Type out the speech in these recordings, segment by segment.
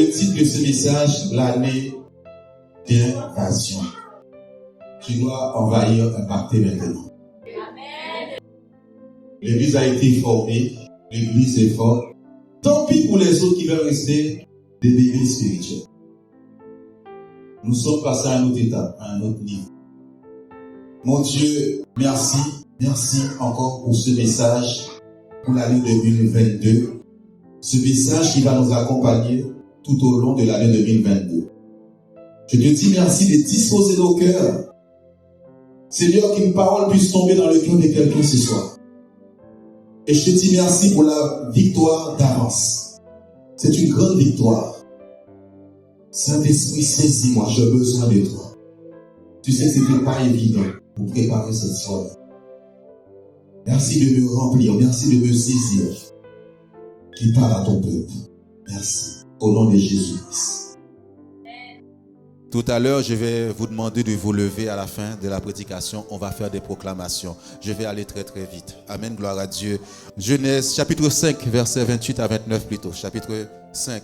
le titre de ce message, l'année d'invasion. Tu dois envahir, impacter maintenant. L'église a été formée, l'église est forte. Tant pis pour les autres qui veulent rester des bébés spirituels. Nous sommes passés à un autre étape, à un autre niveau. Mon Dieu, merci. Merci encore pour ce message pour l'année 2022. Ce message qui va nous accompagner tout au long de l'année 2022. Je te dis merci de disposer nos cœurs. Seigneur, qu'une parole puisse tomber dans le cœur de quelqu'un ce soir. Et je te dis merci pour la victoire d'avance. C'est une grande victoire. Saint-Esprit, saisis-moi, j'ai besoin de toi. Tu sais que ce n'était pas évident pour préparer cette soirée. Merci de me remplir, merci de me saisir. Qui parle à ton peuple. Merci. Au nom de Jésus-Christ. Tout à l'heure, je vais vous demander de vous lever à la fin de la prédication. On va faire des proclamations. Je vais aller très très vite. Amen, gloire à Dieu. Genèse chapitre 5, versets 28 à 29 plutôt. Chapitre 5.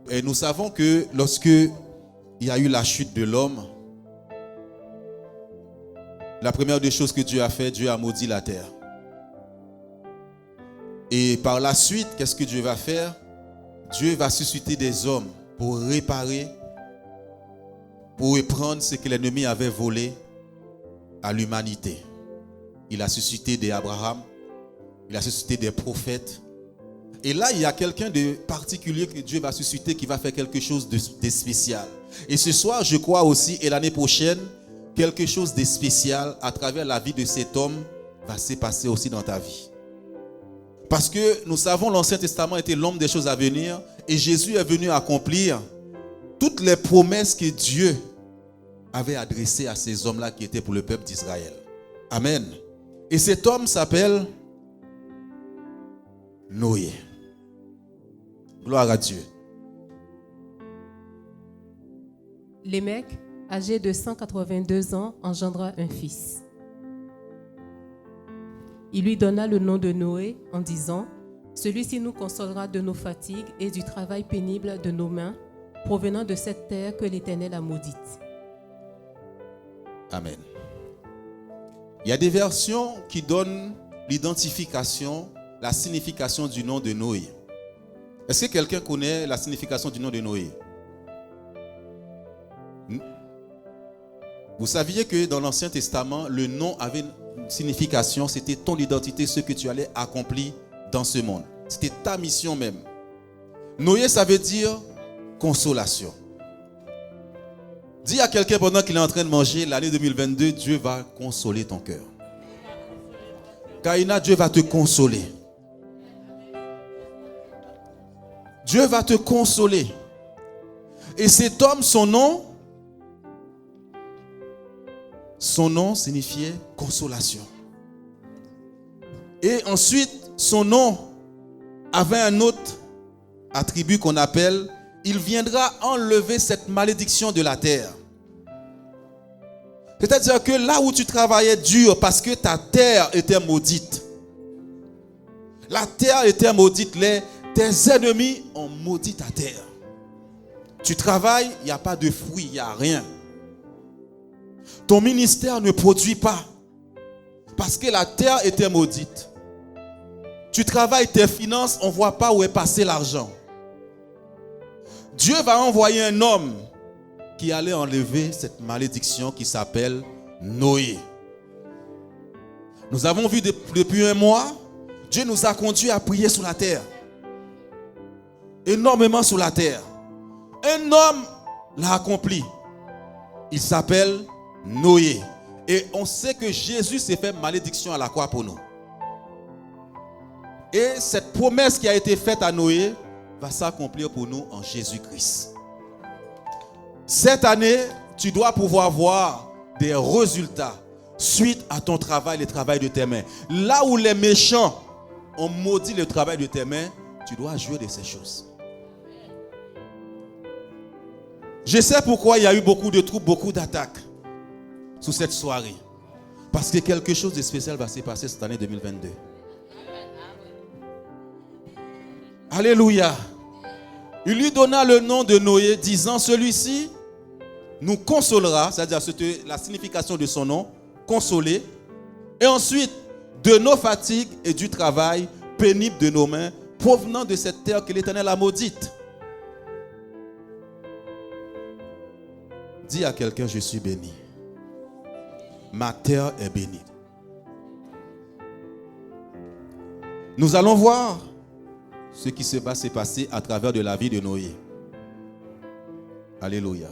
Et nous savons que lorsque il y a eu la chute de l'homme, la première des choses que Dieu a fait, Dieu a maudit la terre. Et par la suite, qu'est-ce que Dieu va faire? Dieu va susciter des hommes pour réparer, pour reprendre ce que l'ennemi avait volé à l'humanité. Il a suscité des Abraham, il a suscité des prophètes. Et là, il y a quelqu'un de particulier que Dieu va susciter qui va faire quelque chose de spécial. Et ce soir, je crois aussi, et l'année prochaine, quelque chose de spécial à travers la vie de cet homme va se passer aussi dans ta vie. Parce que nous savons l'Ancien Testament était l'homme des choses à venir et Jésus est venu accomplir toutes les promesses que Dieu avait adressées à ces hommes-là qui étaient pour le peuple d'Israël. Amen. Et cet homme s'appelle Noé. Gloire à Dieu. Lémec, âgé de 182 ans, engendra un fils. Il lui donna le nom de Noé en disant « Celui-ci nous consolera de nos fatigues et du travail pénible de nos mains, provenant de cette terre que l'Éternel a maudite. » Amen. Il y a des versions qui donnent l'identification, la signification du nom de Noé. Est-ce que quelqu'un connaît la signification du nom de Noé? Vous saviez que dans l'Ancien Testament, le nom avait une signification, c'était ton identité, ce que tu allais accomplir dans ce monde. C'était ta mission même. Noé, ça veut dire consolation. Dis à quelqu'un pendant qu'il est en train de manger, l'année 2022, Dieu va consoler ton cœur. Kaina, Dieu va te consoler. Dieu va te consoler. Et cet homme, son nom signifiait consolation. Et ensuite, son nom avait un autre attribut qu'on appelle « Il viendra enlever cette malédiction de la terre ». C'est-à-dire que là où tu travaillais dur parce que ta terre était maudite, la terre était maudite, tes ennemis ont maudit ta terre. Tu travailles, il n'y a pas de fruits, il n'y a rien. Ton ministère ne produit pas parce que la terre était maudite. Tu travailles tes finances, on ne voit pas où est passé l'argent. Dieu va envoyer un homme qui allait enlever cette malédiction qui s'appelle Noé. Nous avons vu depuis un mois, Dieu nous a conduits à prier sur la terre. Énormément sur la terre. Un homme l'a accompli. Il s'appelle Noé. Et on sait que Jésus s'est fait malédiction à la croix pour nous. Et cette promesse qui a été faite à Noé va s'accomplir pour nous en Jésus-Christ. Cette année, tu dois pouvoir voir des résultats suite à ton travail, le travail de tes mains. Là où les méchants ont maudit le travail de tes mains, tu dois jouir de ces choses. Je sais pourquoi il y a eu beaucoup de troubles, beaucoup d'attaques sur cette soirée. Parce que quelque chose de spécial va se passer cette année 2022. Alléluia. Il lui donna le nom de Noé, disant, celui-ci nous consolera, c'est-à-dire c'était la signification de son nom, consoler. Et ensuite, de nos fatigues et du travail pénible de nos mains, provenant de cette terre que l'Éternel a maudite. Dis à quelqu'un, je suis béni. Ma terre est bénie. Nous allons voir ce qui va se passer à travers de la vie de Noé. Alléluia.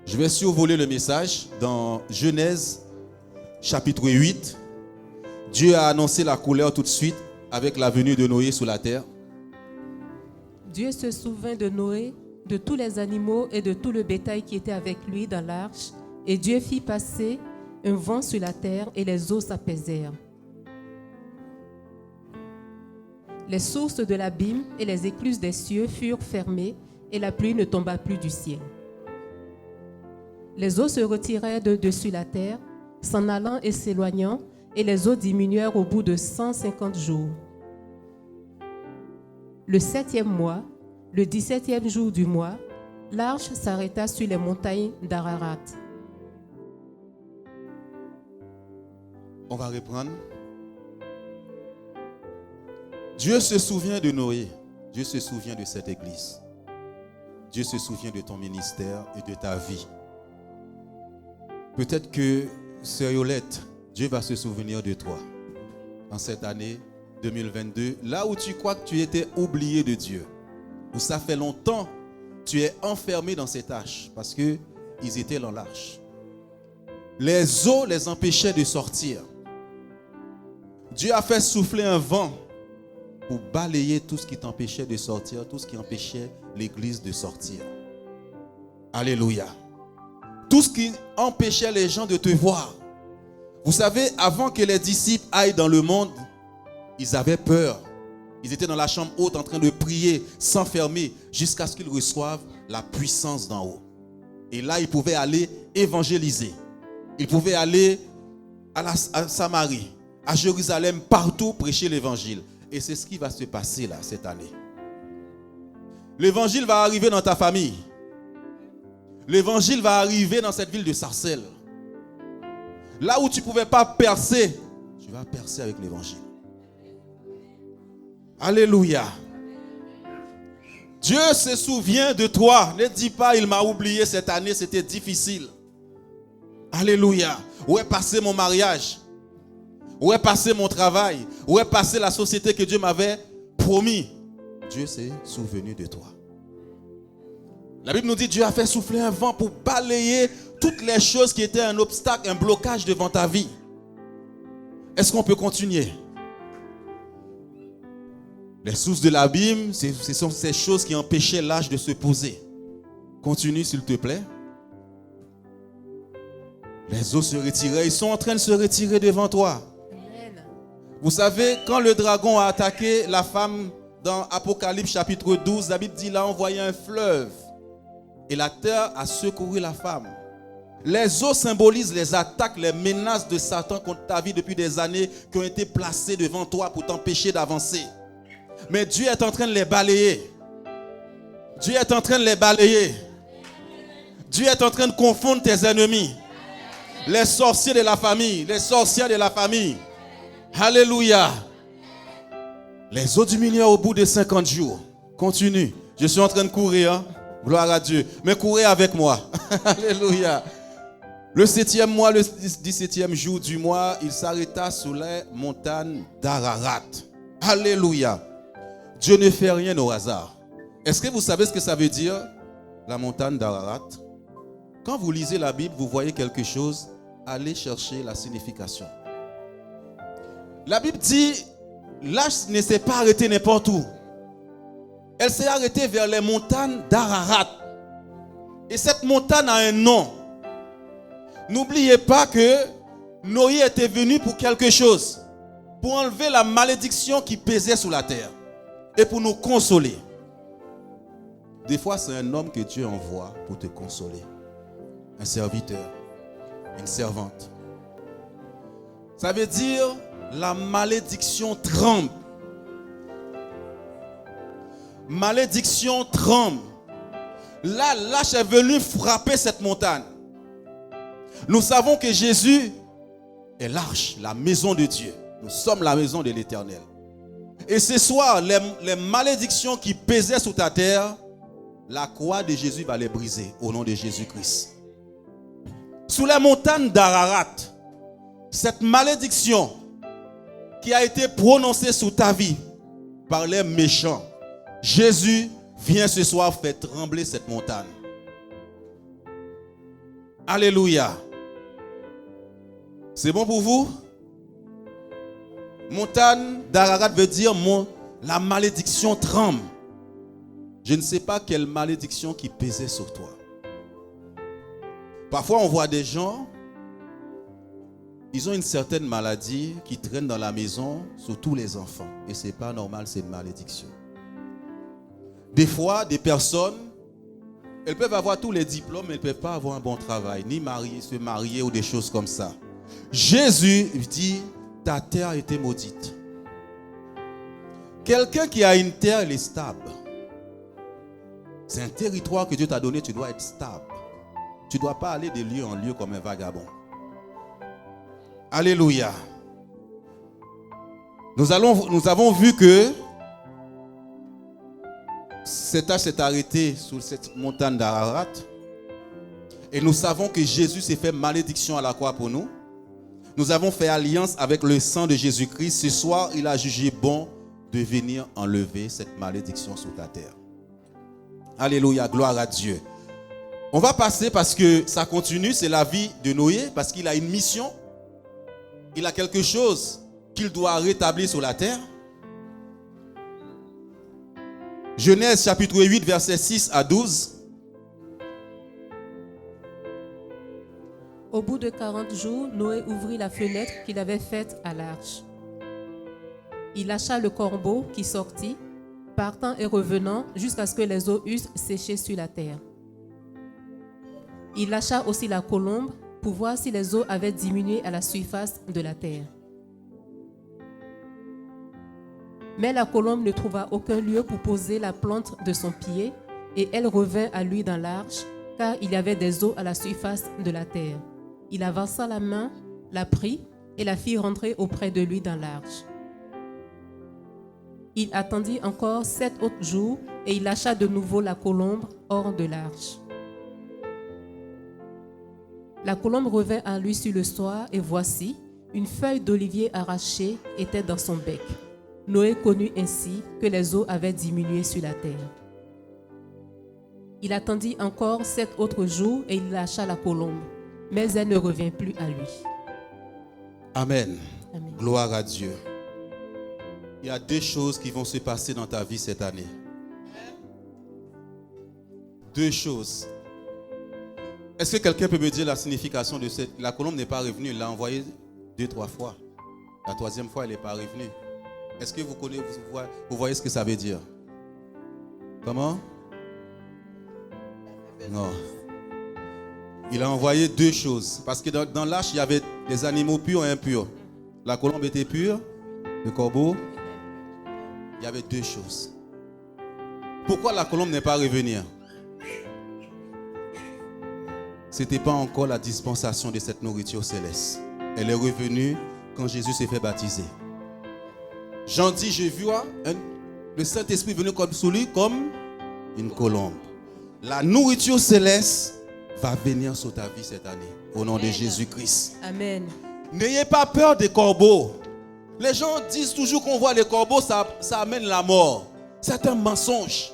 Je vais survoler le message dans Genèse chapitre 8. Dieu a annoncé la couleur tout de suite avec la venue de Noé sur la terre. Dieu se souvint de Noé, de tous les animaux et de tout le bétail qui était avec lui dans l'arche, et Dieu fit passer un vent sur la terre et les eaux s'apaisèrent. Les sources de l'abîme et les écluses des cieux furent fermées et la pluie ne tomba plus du ciel. Les eaux se retirèrent de dessus la terre, s'en allant et s'éloignant, et les eaux diminuèrent au bout de 150 jours. Le 7e mois, le 17e jour du mois, l'arche s'arrêta sur les montagnes d'Ararat. On va reprendre. Dieu se souvient de Noé. Dieu se souvient de cette église. Dieu se souvient de ton ministère et de ta vie. Peut-être que, sœur Yolette, Dieu va se souvenir de toi en cette année 2022, là où tu crois que tu étais oublié de Dieu, où ça fait longtemps tu es enfermé dans cette arche parce qu'ils étaient dans l'arche. Les eaux les empêchaient de sortir. Dieu a fait souffler un vent pour balayer tout ce qui t'empêchait de sortir, tout ce qui empêchait l'église de sortir. Alléluia. Tout ce qui empêchait les gens de te voir. Vous savez, avant que les disciples aillent dans le monde, ils avaient peur. Ils étaient dans la chambre haute en train de prier, s'enfermer, jusqu'à ce qu'ils reçoivent la puissance d'en haut. Et là, ils pouvaient aller évangéliser. Ils pouvaient aller à Samarie, à Jérusalem, partout prêcher l'évangile. Et c'est ce qui va se passer là, cette année. L'évangile va arriver dans ta famille. L'évangile va arriver dans cette ville de Sarcelles. Là où tu ne pouvais pas percer, tu vas percer avec l'évangile. Alléluia. Dieu se souvient de toi. Ne dis pas, il m'a oublié cette année, c'était difficile. Alléluia. Où est passé mon mariage? Où est passé mon travail? Où est passé la société que Dieu m'avait promis? Dieu s'est souvenu de toi. La Bible nous dit, Dieu a fait souffler un vent pour balayer toutes les choses qui étaient un obstacle, un blocage devant ta vie. Est-ce qu'on peut continuer? Les sources de l'abîme, ce sont ces choses qui empêchaient l'âge de se poser. Continue s'il te plaît. Les eaux se retiraient, ils sont en train de se retirer devant toi. Amen. Vous savez, quand le dragon a attaqué la femme dans Apocalypse chapitre 12, la Bible dit, il a envoyé un fleuve. Et la terre a secouru la femme. Les eaux symbolisent les attaques, les menaces de Satan contre ta vie depuis des années qui ont été placées devant toi pour t'empêcher d'avancer. Mais Dieu est en train de les balayer. Dieu est en train de les balayer. Dieu est en train de confondre tes ennemis. Les sorciers de la famille, les sorcières de la famille. Alléluia. Les eaux diminuent au bout de 50 jours. Continue. Je suis en train de courir. Hein? Gloire à Dieu. Mais courez avec moi. Alléluia. Le 7e mois, le 17e jour du mois, il s'arrêta sur les montagnes d'Ararat. Alléluia. Dieu ne fait rien au hasard. Est-ce que vous savez ce que ça veut dire, la montagne d'Ararat? Quand vous lisez la Bible, vous voyez quelque chose, allez chercher la signification. La Bible dit, l'arche ne s'est pas arrêtée n'importe où. Elle s'est arrêtée vers les montagnes d'Ararat. Et cette montagne a un nom. N'oubliez pas que Noé était venu pour quelque chose. Pour enlever la malédiction qui pesait sur la terre. Et pour nous consoler. Des fois, c'est un homme que Dieu envoie pour te consoler. Un serviteur. Une servante. Ça veut dire la malédiction tremble. malédiction tremble. Là, l'arche est venue frapper cette montagne. Nous savons que Jésus est l'arche, la maison de Dieu. Nous sommes la maison de l'Éternel. Et ce soir, les malédictions qui pesaient sur ta terre, la croix de Jésus va les briser au nom de Jésus-Christ. Sous la montagne d'Ararat, cette malédiction qui a été prononcée sur ta vie par les méchants, Jésus vient ce soir faire trembler cette montagne. Alléluia. C'est bon pour vous? Montagne d'Ararat veut dire la malédiction tremble. Je ne sais pas quelle malédiction qui pesait sur toi. Parfois on voit des gens, ils ont une certaine maladie qui traîne dans la maison, surtout les enfants. Et ce n'est pas normal, c'est une malédiction. Des fois, des personnes, elles peuvent avoir tous les diplômes, mais elles ne peuvent pas avoir un bon travail, ni se marier ou des choses comme ça. Jésus dit, ta terre a été maudite. Quelqu'un qui a une terre, il est stable. C'est un territoire que Dieu t'a donné, tu dois être stable. Tu ne dois pas aller de lieu en lieu comme un vagabond. Alléluia. Nous avons vu que cet âge s'est arrêté sur cette montagne d'Ararat. Et nous savons que Jésus s'est fait malédiction à la croix pour nous. Nous avons fait alliance avec le sang de Jésus-Christ. Ce soir, il a jugé bon de venir enlever cette malédiction sur ta terre. Alléluia, gloire à Dieu. On va passer parce que ça continue, c'est la vie de Noé, parce qu'il a une mission. Il a quelque chose qu'il doit rétablir sur la terre. Genèse chapitre 8, versets 6 à 12. Au bout de 40 jours, Noé ouvrit la fenêtre qu'il avait faite à l'arche. Il lâcha le corbeau qui sortit, partant et revenant jusqu'à ce que les eaux eussent séché sur la terre. Il lâcha aussi la colombe pour voir si les eaux avaient diminué à la surface de la terre. Mais la colombe ne trouva aucun lieu pour poser la plante de son pied, et elle revint à lui dans l'arche, car il y avait des eaux à la surface de la terre. Il avança la main, la prit, et la fit rentrer auprès de lui dans l'arche. Il attendit encore 7 autres jours, et il lâcha de nouveau la colombe hors de l'arche. La colombe revint à lui sur le soir, et voici, une feuille d'olivier arrachée était dans son bec. Noé connut ainsi que les eaux avaient diminué sur la terre. Il attendit encore 7 autres jours et il lâcha la colombe, mais elle ne revint plus à lui. Amen. Amen. Gloire à Dieu. Il y a 2 choses qui vont se passer dans ta vie cette année. 2 choses. Est-ce que quelqu'un peut me dire la signification de cette... La colombe n'est pas revenue, il l'a envoyée 2-3 fois. La 3e fois, elle n'est pas revenue. Est-ce que vous voyez ce que ça veut dire? Comment? Non. Il a envoyé 2 choses. Parce que dans l'arche, il y avait des animaux purs et impurs. La colombe était pure, le corbeau. Il y avait 2 choses. Pourquoi la colombe n'est pas revenue? Ce n'était pas encore la dispensation de cette nourriture céleste. Elle est revenue quand Jésus s'est fait baptiser. Jean dit, je vois le Saint-Esprit venu sur lui comme une colombe. La nourriture céleste va venir sur ta vie cette année. Au nom de Jésus-Christ. Amen. N'ayez pas peur des corbeaux. Les gens disent toujours qu'on voit les corbeaux, ça amène la mort. C'est un mensonge.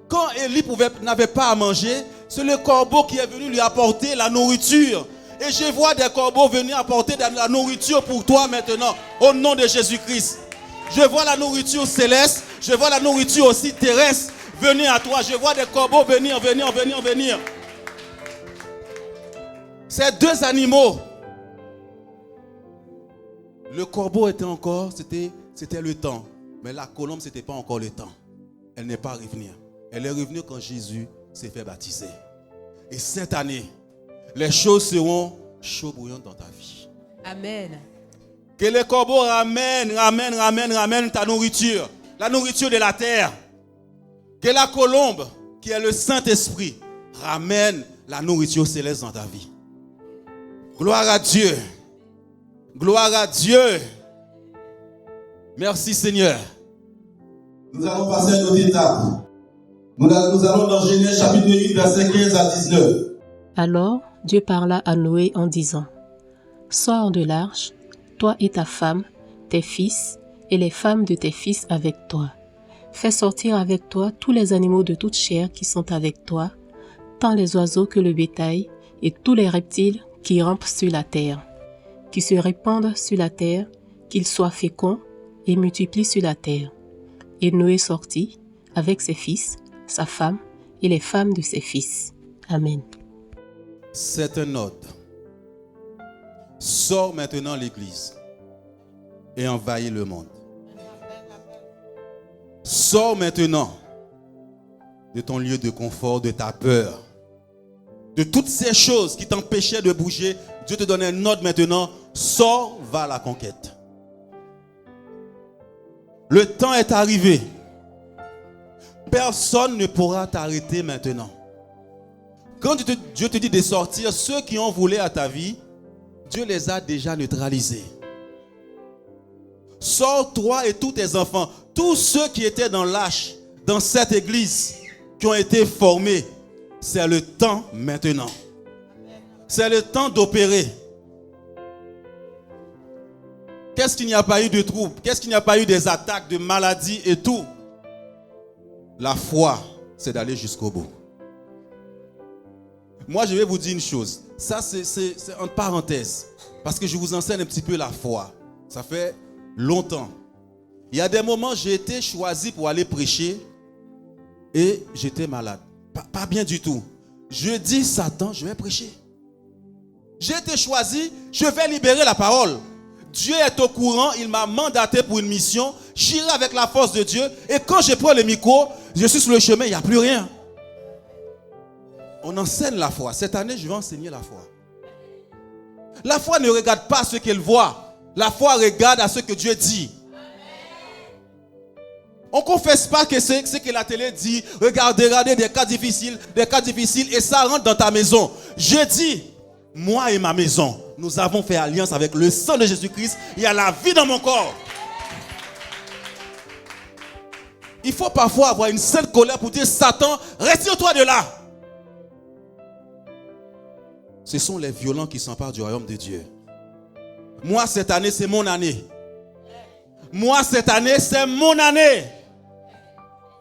Quand Élie n'avait pas à manger, c'est le corbeau qui est venu lui apporter la nourriture. Et je vois des corbeaux venir apporter de la nourriture pour toi maintenant, au nom de Jésus-Christ. Je vois la nourriture céleste, je vois la nourriture aussi terrestre venir à toi. Je vois des corbeaux venir. Ces 2 animaux, le corbeau était encore, c'était le temps. Mais la colombe, ce n'était pas encore le temps. Elle n'est pas revenue. Elle est revenue quand Jésus s'est fait baptiser. Et cette année, les choses seront chaud bouillantes dans ta vie. Amen. Que les corbeaux ramènent ta nourriture. La nourriture de la terre. Que la colombe, qui est le Saint-Esprit, ramène la nourriture céleste dans ta vie. Gloire à Dieu. Gloire à Dieu. Merci Seigneur. Nous allons passer à une autre étape. Nous allons dans Genèse chapitre 8, versets 15 à 19. Alors Dieu parla à Noé en disant, « Sors de l'arche, toi et ta femme, tes fils et les femmes de tes fils avec toi. Fais sortir avec toi tous les animaux de toute chair qui sont avec toi, tant les oiseaux que le bétail, et tous les reptiles qui rampent sur la terre, qui se répandent sur la terre, qu'ils soient féconds et multiplient sur la terre. » Et Noé sortit avec ses fils, sa femme et les femmes de ses fils. Amen. C'est un ordre. Sors maintenant l'Église et envahis le monde. Sors maintenant de ton lieu de confort, de ta peur, de toutes ces choses qui t'empêchaient de bouger. Dieu te donne un ordre maintenant. Sors, va à la conquête. Le temps est arrivé. Personne ne pourra t'arrêter maintenant. Quand Dieu te dit de sortir, ceux qui ont volé à ta vie, Dieu les a déjà neutralisés. Sors toi et tous tes enfants, tous ceux qui étaient dans l'arche, dans cette église, qui ont été formés. C'est le temps maintenant. C'est le temps d'opérer. Qu'est-ce qu'il n'y a pas eu de troubles? Qu'est-ce qu'il n'y a pas eu des attaques, de maladies et tout? La foi, c'est d'aller jusqu'au bout. Moi, je vais vous dire une chose. Ça, c'est entre parenthèses. Parce que je vous enseigne un petit peu la foi. Ça fait longtemps. Il y a des moments, j'ai été choisi pour aller prêcher et j'étais malade. Pas bien du tout. Je dis, Satan, je vais prêcher. J'ai été choisi, je vais libérer la parole. Dieu est au courant, il m'a mandaté pour une mission. J'irai avec la force de Dieu. Et quand je prends le micro, je suis sur le chemin, il n'y a plus rien. On enseigne la foi. Cette année, je vais enseigner la foi. La foi ne regarde pas ce qu'elle voit. La foi regarde à ce que Dieu dit. On ne confesse pas que c'est ce que la télé dit. Regardez des cas difficiles, et ça rentre dans ta maison. Je dis, moi et ma maison, nous avons fait alliance avec le sang de Jésus-Christ. Il y a la vie dans mon corps. Il faut parfois avoir une sainte colère pour dire, Satan, retire-toi de là. Ce sont les violents qui s'emparent du royaume de Dieu. Moi, cette année, c'est mon année. Moi, cette année, c'est mon année.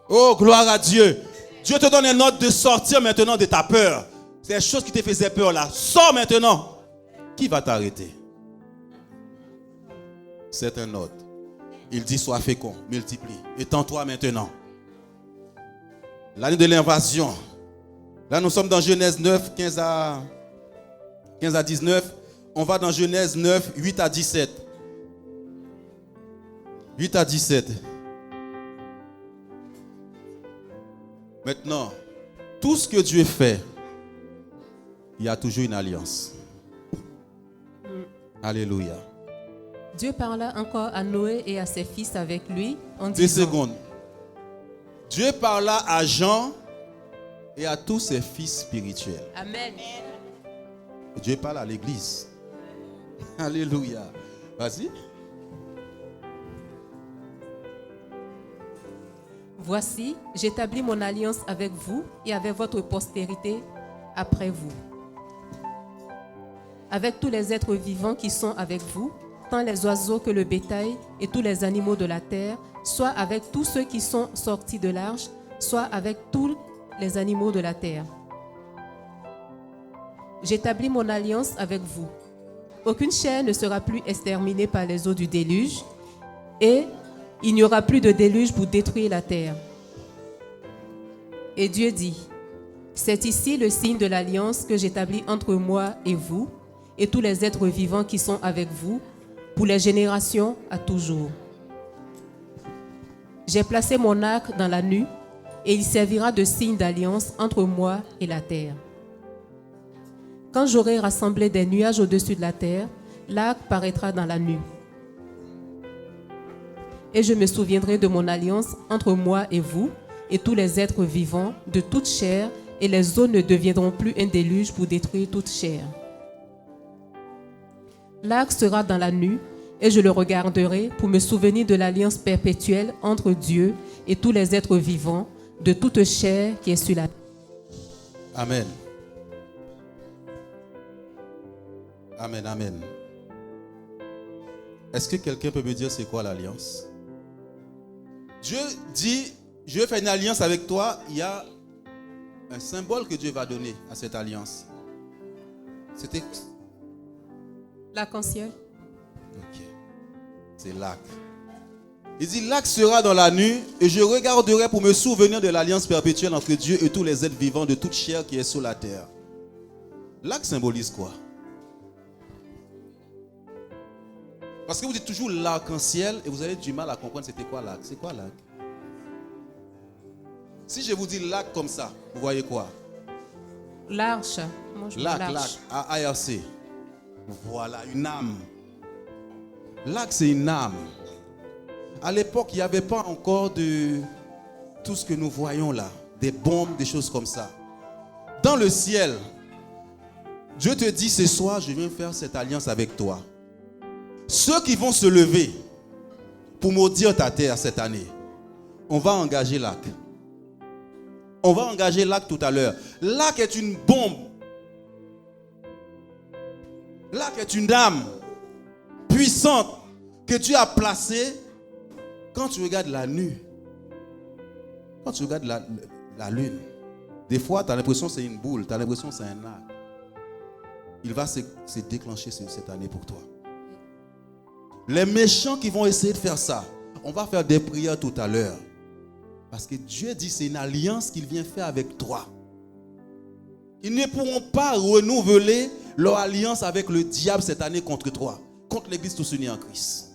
Oh, gloire à Dieu. Dieu te donne un ordre de sortir maintenant de ta peur. C'est les choses qui te faisaient peur là. Sors maintenant. Qui va t'arrêter? C'est un ordre. Il dit, sois fécond, multiplie. Étends-toi maintenant. L'année de l'invasion. Là, nous sommes dans Genèse 9, 15 à 19. On va dans Genèse 9, 8 à 17. 8 à 17. Maintenant, tout ce que Dieu fait, il y a toujours une alliance. Alléluia. Dieu parla encore à Noé et à ses fils avec lui en 2 disant, secondes. Dieu parla à Jean et à tous ses fils spirituels. Amen. Dieu parle à l'église. Alléluia. Vas-y. Voici, j'établis mon alliance avec vous et avec votre postérité après vous. Avec tous les êtres vivants qui sont avec vous, tant les oiseaux que le bétail et tous les animaux de la terre, soit avec tous ceux qui sont sortis de l'arche, soit avec tous les animaux de la terre. J'établis mon alliance avec vous. Aucune chair ne sera plus exterminée par les eaux du déluge, et il n'y aura plus de déluge pour détruire la terre. Et Dieu dit, c'est ici le signe de l'alliance que j'établis entre moi et vous, et tous les êtres vivants qui sont avec vous, pour les générations à toujours. J'ai placé mon arc dans la nue, et il servira de signe d'alliance entre moi et la terre. Quand j'aurai rassemblé des nuages au-dessus de la terre, l'arc paraîtra dans la nue. Et je me souviendrai de mon alliance entre moi et vous, et tous les êtres vivants de toute chair, et les eaux ne deviendront plus un déluge pour détruire toute chair. L'arc sera dans la nue, et je le regarderai pour me souvenir de l'alliance perpétuelle entre Dieu et tous les êtres vivants de toute chair qui est sur la terre. Amen. Amen, amen. Est-ce que quelqu'un peut me dire c'est quoi l'alliance? Dieu dit, je vais faire une alliance avec toi. Il y a un symbole que Dieu va donner à cette alliance. C'était... L'arc-en-ciel. Ok. C'est l'arc. Il dit, l'arc sera dans la nuit et je regarderai pour me souvenir de l'alliance perpétuelle entre Dieu et tous les êtres vivants de toute chair qui est sur la terre. L'arc symbolise quoi? Parce que vous dites toujours l'arc-en-ciel et vous avez du mal à comprendre c'était quoi l'arc. C'est quoi l'arc? Si je vous dis l'arc comme ça, vous voyez quoi? L'arche. Moi, je vois L'arc, ARC. Voilà, une âme. L'arc, c'est une âme. À l'époque, il n'y avait pas encore de tout ce que nous voyons là. Des bombes, des choses comme ça. Dans le ciel, Dieu te dit ce soir, je viens faire cette alliance avec toi. Ceux qui vont se lever pour maudire ta terre cette année, on va engager l'arc. On va engager l'arc tout à l'heure. L'arc est une bombe. L'arc est une âme puissante que Dieu a placée quand tu regardes la nuit. Quand tu regardes la lune. Des fois, tu as l'impression que c'est une boule. Tu as l'impression que c'est un arc. Il va se déclencher cette année pour toi. Les méchants qui vont essayer de faire ça, on va faire des prières tout à l'heure. Parce que Dieu dit c'est une alliance qu'il vient faire avec toi. Ils ne pourront pas renouveler leur alliance avec le diable cette année contre toi, contre l'église tous unis en Christ.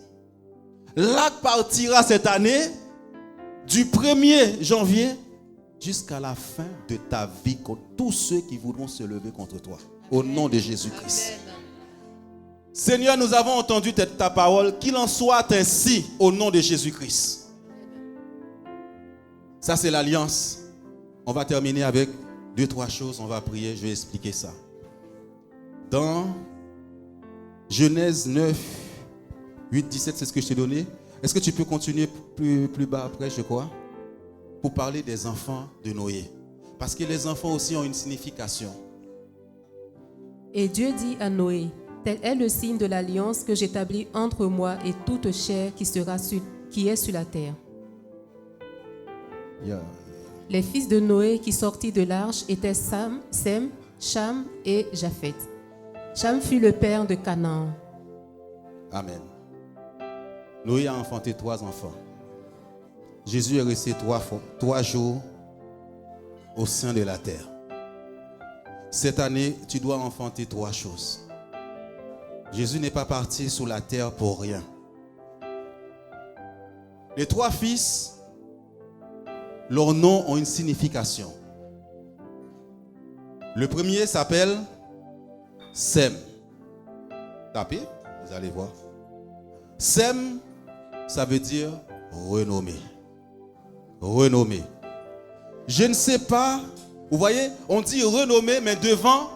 L'arc partira cette année du 1er janvier jusqu'à la fin de ta vie contre tous ceux qui voudront se lever contre toi. Au nom de Jésus-Christ. Amen. Seigneur, nous avons entendu ta parole, qu'il en soit ainsi au nom de Jésus-Christ. Ça, c'est l'alliance. On va terminer avec 2-3 choses. On va prier, je vais expliquer ça. Dans Genèse 9, 8, 17, c'est ce que je t'ai donné. Est-ce que tu peux continuer plus bas après, je crois, pour parler des enfants de Noé? Parce que les enfants aussi ont une signification. Et Dieu dit à Noé, tel est le signe de l'alliance que j'établis entre moi et toute chair qui est sur la terre. Yeah. Les fils de Noé qui sortirent de l'arche étaient Sem, Cham et Japheth. Cham fut le père de Canaan. Amen. Noé a enfanté 3 enfants. Jésus est resté 3 jours au sein de la terre. Cette année, tu dois enfanter 3 choses. Jésus n'est pas parti sur la terre pour rien. Les 3 fils, leurs noms ont une signification. Le premier s'appelle Sem. Tapez, vous allez voir. Sem, ça veut dire renommé. Renommé. Je ne sais pas, vous voyez, on dit renommé, mais devant,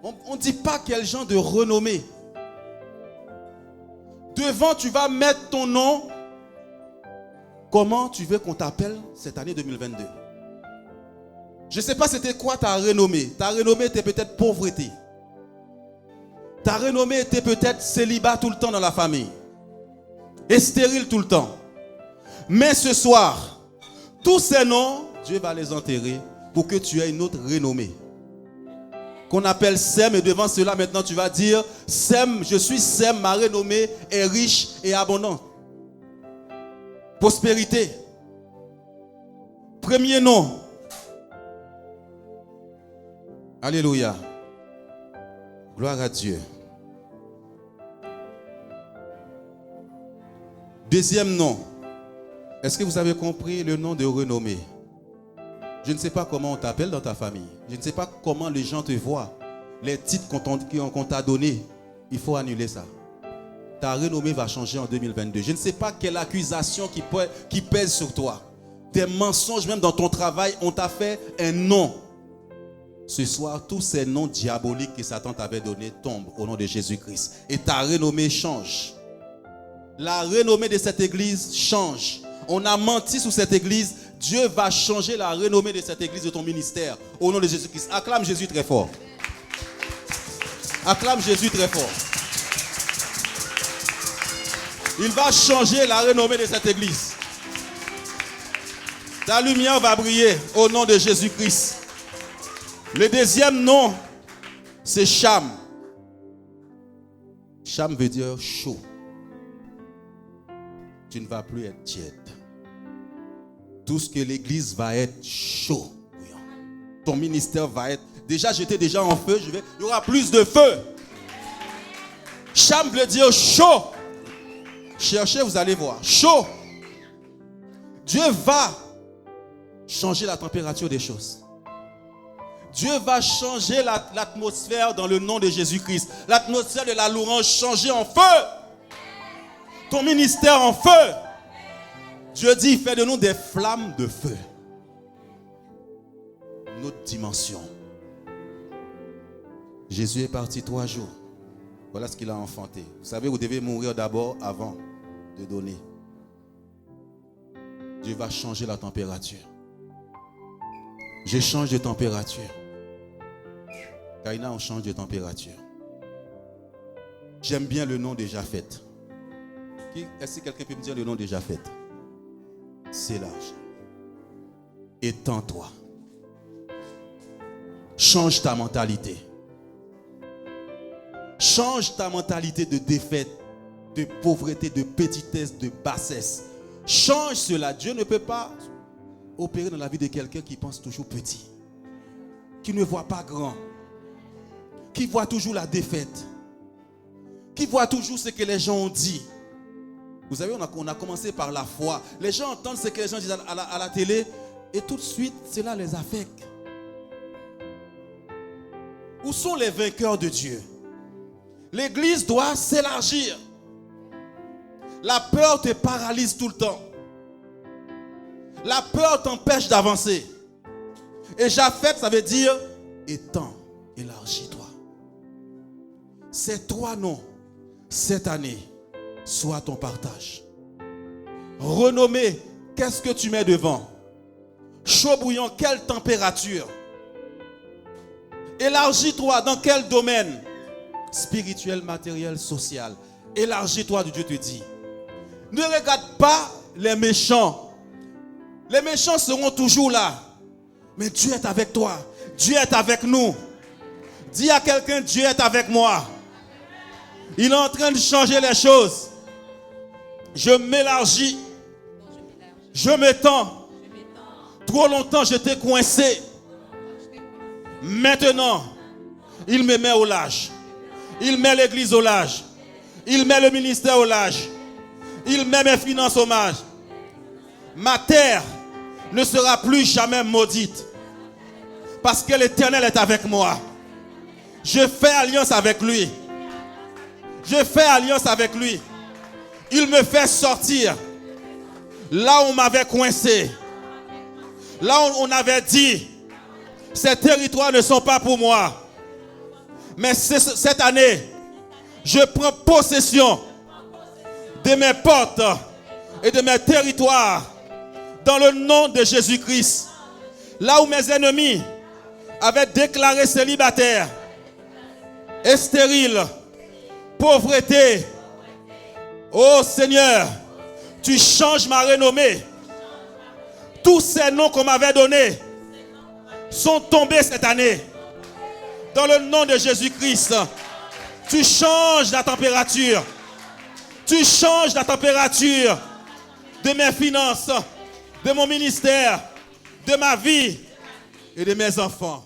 on ne dit pas quel genre de renommé. Devant, tu vas mettre ton nom. Comment tu veux qu'on t'appelle cette année 2022? Je ne sais pas c'était quoi ta renommée. Ta renommée était peut-être pauvreté. Ta renommée était peut-être célibat tout le temps dans la famille. Et stérile tout le temps. Mais ce soir, tous ces noms, Dieu va les enterrer pour que tu aies une autre renommée. Qu'on appelle Sem, et devant cela maintenant tu vas dire Sem, je suis Sem, ma renommée est riche et abondante. Prospérité. Premier nom. Alléluia. Gloire à Dieu. Deuxième nom. Est-ce que vous avez compris le nom de renommée? Je ne sais pas comment on t'appelle dans ta famille. Je ne sais pas comment les gens te voient. Les titres qu'on t'a donnés, il faut annuler ça. Ta renommée va changer en 2022. Je ne sais pas quelle accusation qui pèse sur toi. des mensonges, même dans ton travail, on t'a fait un nom. Ce soir, tous ces noms diaboliques que Satan t'avait donnés tombent au nom de Jésus-Christ. Et ta renommée change. La renommée de cette église change. On a menti sur cette église. Dieu va changer la renommée de cette église, de ton ministère, au nom de Jésus-Christ. Acclame Jésus très fort. Acclame Jésus très fort. Il va changer la renommée de cette église. Ta lumière va briller au nom de Jésus-Christ. Le deuxième nom, c'est Cham. Cham veut dire chaud. Tu ne vas plus être tiède. Tout ce que l'église va être chaud. Ton ministère va être... Déjà, j'étais déjà en feu. Il y aura plus de feu. Cham veut dire chaud. Cherchez, vous allez voir. Chaud. Dieu va changer la température des choses. Dieu va changer l'atmosphère dans le nom de Jésus-Christ. L'atmosphère de la louange changer en feu. Ton ministère en feu. Dieu dit, fais de nous des flammes de feu. Une autre dimension. Jésus est parti 3 jours. Voilà ce qu'il a enfanté. Vous savez, vous devez mourir d'abord avant de donner. Dieu va changer la température. Je change de température. Kaina, on change de température. J'aime bien le nom de Japhet. Est-ce que quelqu'un peut me dire le nom de Japhet? C'est large. Étends-toi. Change ta mentalité. Change ta mentalité de défaite, de pauvreté, de petitesse, de bassesse. Change cela. Dieu ne peut pas opérer dans la vie de quelqu'un qui pense toujours petit, qui ne voit pas grand, qui voit toujours la défaite, qui voit toujours ce que les gens ont dit. Vous savez, on a commencé par la foi. Les gens entendent ce que les gens disent à la télé et tout de suite, cela les affecte. Où sont les vainqueurs de Dieu? L'église doit s'élargir. La peur te paralyse tout le temps. La peur t'empêche d'avancer. Et Japhet, ça veut dire étends, élargis-toi. Ces 3 noms, cette année, soit ton partage. Renommée, qu'est-ce que tu mets devant? Chaud bouillant, quelle température? Élargis-toi dans quel domaine? Spirituel, matériel, social. Élargis-toi, Dieu te dit. Ne regarde pas les méchants. Les méchants seront toujours là. Mais Dieu est avec toi. Dieu est avec nous. Dis à quelqu'un, Dieu est avec moi. Il est en train de changer les choses. Je m'élargis. Je m'étends. Trop longtemps, j'étais coincé. Maintenant, il me met au large. Il met l'église au large. Il met le ministère au large. Il met mes finances au large. Ma terre ne sera plus jamais maudite. Parce que l'Éternel est avec moi. Je fais alliance avec lui. Je fais alliance avec lui. Il me fait sortir. Là où on m'avait coincé. Là où on avait dit, ces territoires ne sont pas pour moi. Mais cette année, je prends possession de mes portes et de mes territoires dans le nom de Jésus-Christ. Là où mes ennemis avaient déclaré célibataire et stérile, pauvreté, oh Seigneur, tu changes ma renommée. Tous ces noms qu'on m'avait donnés sont tombés cette année. Dans le nom de Jésus-Christ, tu changes la température. Tu changes la température de mes finances, de mon ministère, de ma vie et de mes enfants.